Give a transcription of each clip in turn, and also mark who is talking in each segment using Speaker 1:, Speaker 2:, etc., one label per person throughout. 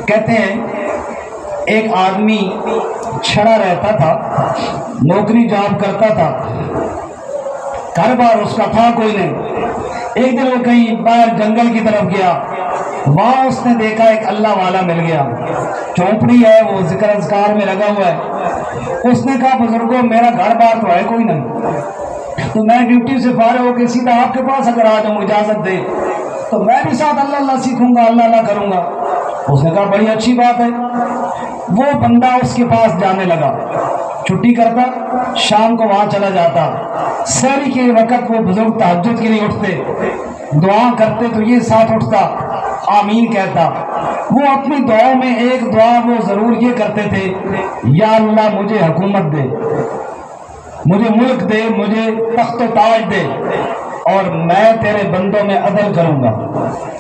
Speaker 1: کہتے ہیں ایک آدمی چھڑا رہتا تھا، نوکری جاب کرتا تھا، گھر بار اس کا تھا کوئی نہیں۔ ایک دن وہ کہیں باہر جنگل کی طرف گیا، وہاں اس نے دیکھا ایک اللہ والا مل گیا، چوپڑی ہے، وہ ذکر اذکار میں لگا ہوا ہے۔ اس نے کہا بزرگوں میرا گھر بار تو ہے کوئی نہیں، تو میں ڈیوٹی سے فارغ ہو کے سیدھا آپ کے پاس اگر آ جاؤں اجازت دے تو میں بھی ساتھ اللہ اللہ سیکھوں گا، اللہ اللہ کروں گا۔ اس نے کہا بڑی اچھی بات ہے۔ وہ بندہ اس کے پاس جانے لگا، چھٹی کرتا، شام کو وہاں چلا جاتا، سحری کے وقت وہ بزرگ تہجد کے لیے اٹھتے، دعا کرتے تو یہ ساتھ اٹھتا، آمین کہتا۔ وہ اپنی دعاؤں میں ایک دعا وہ ضرور یہ کرتے تھے، یا اللہ مجھے حکومت دے، مجھے ملک دے، مجھے تخت و تاج دے، اور میں تیرے بندوں میں عدل کروں گا،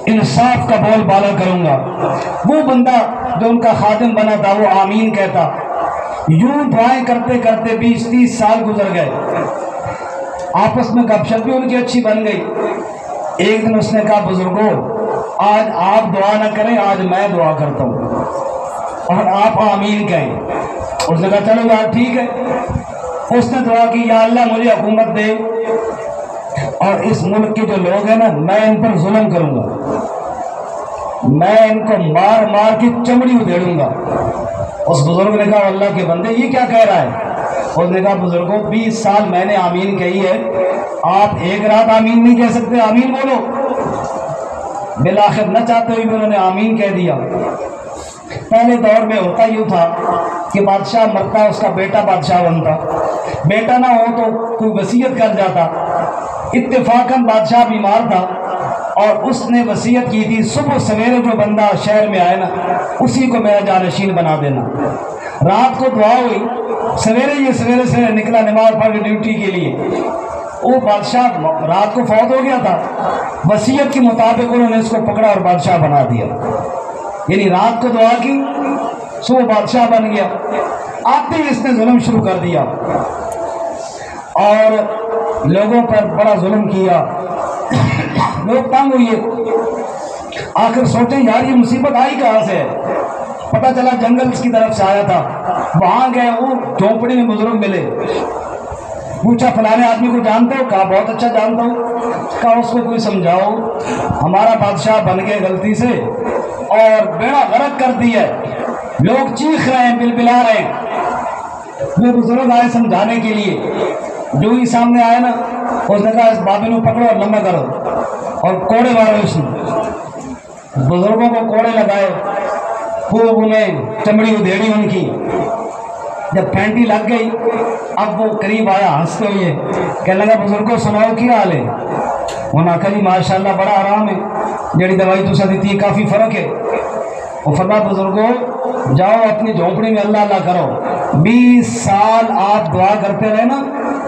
Speaker 1: انصاف کا بول بالا کروں گا۔ وہ بندہ جو ان کا خادم بنا تھا وہ آمین کہتا۔ یوں دعائیں کرتے کرتے 20-30 سال گزر گئے، آپس میں گپ شپ بھی ان کی اچھی بن گئی۔ ایک دن اس نے کہا بزرگوں آج آپ دعا نہ کریں، آج میں دعا کرتا ہوں اور آپ آمین کہیں۔ اس نے کہا چلو یار ٹھیک ہے۔ اس نے دعا کی، یا اللہ مجھے حکومت دے اور اس ملک کے جو لوگ ہیں نا میں ان پر ظلم کروں گا، میں ان کو مار مار کے چمڑی ادھیڑوں گا۔ اس بزرگ نے کہا اللہ کے بندے یہ کیا کہہ رہا ہے؟ اس نے کہا بزرگوں 20 سال میں نے آمین کہی ہے، آپ ایک رات آمین نہیں کہہ سکتے، آمین بولو۔ بالآخر نہ چاہتے ہوئے بھی انہوں نے آمین کہہ دیا۔ پہلے دور میں ہوتا یوں تھا کہ بادشاہ مرتا اس کا بیٹا بادشاہ بنتا، بیٹا نہ ہو تو کوئی وصیت کر جاتا۔ اتفاقاً بادشاہ بیمار تھا اور اس نے وصیت کی تھی صبح سویرے جو بندہ شہر میں آئے نا اسی کو میرا جانشین بنا دینا۔ رات کو دعا ہوئی، سویرے سے نکلا نماز پڑھ کے ڈیوٹی کے لیے۔ وہ بادشاہ رات کو فوت ہو گیا تھا، وصیت کے مطابق انہوں نے اس کو پکڑا اور بادشاہ بنا دیا۔ یعنی رات کو دعا کی، صبح بادشاہ بن گیا۔ آتے ہی اس نے ظلم شروع کر دیا اور لوگوں پر بڑا ظلم کیا، لوگ تنگ ہوئے۔ آخر سوچیں یار یہ مصیبت آئی کہاں سے ہے؟ پتہ چلا جنگل اس کی طرف سے آیا تھا۔ وہاں گئے، وہ جھونپڑی میں بزرگ ملے، پوچھا فلانے آدمی کو جانتے ہو؟ کہا بہت اچھا جانتا ہوں۔ کہا اس کو کوئی سمجھاؤ، ہمارا بادشاہ بن گئے غلطی سے اور بیڑا غرق کر دیا ہے، لوگ چیخ رہے ہیں، بلبلا رہے ہیں۔ وہ بزرگ آئے سمجھانے کے لیے، جو ہی سامنے آئے نا اس نے کہا اس بابے کو پکڑو اور لمبا کرو اور کوڑے مارو اس نے۔ بزرگوں کو کوڑے لگائے، خوب انہیں چمڑی ادھیڑی ان کی۔ جب پھینٹی لگ گئی اب وہ قریب آیا ہنستے ہوئے، کہنے لگا بزرگوں سناؤ کیا حال ہے؟ انہوں نے کہا جی ماشاءاللہ بڑا آرام ہے، جڑی دوائی تو دیتی ہے کافی فرق ہے۔ وہ فرمایا بزرگوں جاؤ اپنی جھونپڑی میں اللہ اللہ کرو، 20 سال آپ دعا کرتے رہے نا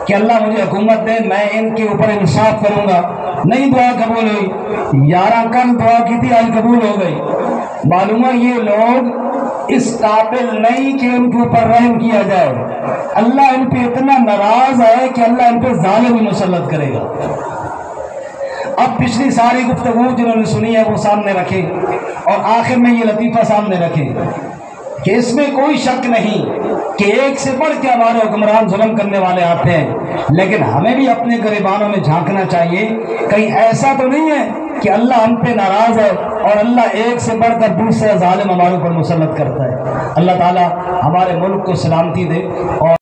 Speaker 1: کہ اللہ مجھے حکومت دے، میں ان کے اوپر انصاف کروں گا، نہیں دعا قبول ہوئی۔ 11 کل دعا کی تھی آج قبول ہو گئی۔ معلوم ہے یہ لوگ اس قابل نہیں کہ ان کے اوپر رحم کیا جائے، اللہ ان پہ اتنا ناراض ہے کہ اللہ ان پہ ظالم ہی مسلط کرے گا۔ اب پچھلی ساری گفتگو جنہوں نے سنی ہے وہ سامنے رکھیں اور آخر میں یہ لطیفہ سامنے رکھیں کہ اس میں کوئی شک نہیں کہ ایک سے بڑھ کے ہمارے حکمران ظلم کرنے والے آتے ہیں، لیکن ہمیں بھی اپنے گریبانوں میں جھانکنا چاہیے، کہیں ایسا تو نہیں ہے کہ اللہ ہم پہ ناراض ہے اور اللہ ایک سے بڑھ کر دوسرا ظالم ہمارے اوپر مسلط کرتا ہے۔ اللہ تعالی ہمارے ملک کو سلامتی دے اور